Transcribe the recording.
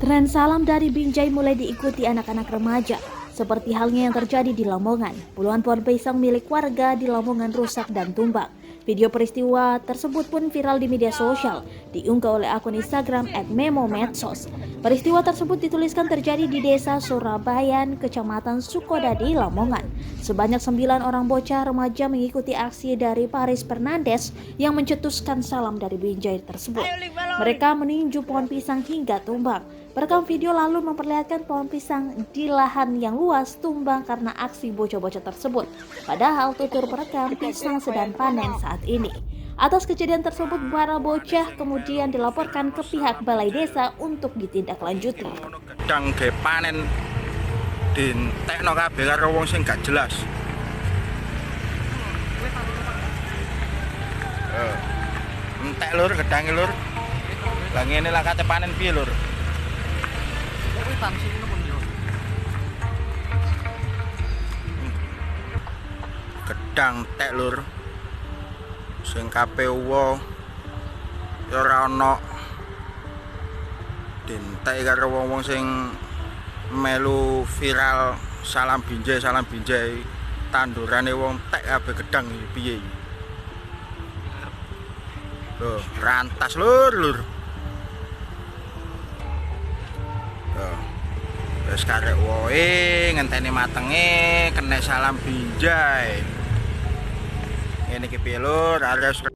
Tren salam dari Binjai mulai diikuti anak-anak remaja. Seperti halnya yang terjadi di Lamongan, puluhan pohon pisang milik warga di Lamongan rusak dan tumbang. Video peristiwa tersebut pun viral di media sosial, diunggah oleh akun Instagram @memomedsos. Peristiwa tersebut dituliskan terjadi di Desa Surabayan, Kecamatan Sukodadi, Lamongan. Sebanyak 9 orang bocah remaja mengikuti aksi dari Paris Fernandes yang mencetuskan salam dari Binjai tersebut. Mereka meninju pohon pisang hingga tumbang. Perekam video lalu memperlihatkan pohon pisang di lahan yang luas tumbang karena aksi bocah-bocah tersebut. Padahal tutur perekam pisang sedang panen saat ini. Atas kejadian tersebut, para bocah kemudian dilaporkan ke pihak balai desa untuk ditindaklanjuti. Gedang ge panen dientekno kabeh karo wong sing gak jelas. Entek lur gedange lur. Lah ngene lah kate panen piye lur? Gedang tek lur. Sing KPU ya ora ono. Dientek karo wong-wong sing melu viral salam Binjai tandurane wong tek kabeh gedang iki piye iki. Loh, rantas lur. Wis karek woe ngenteni matenge kena salam Binjai. Ngene iki piye lur, arep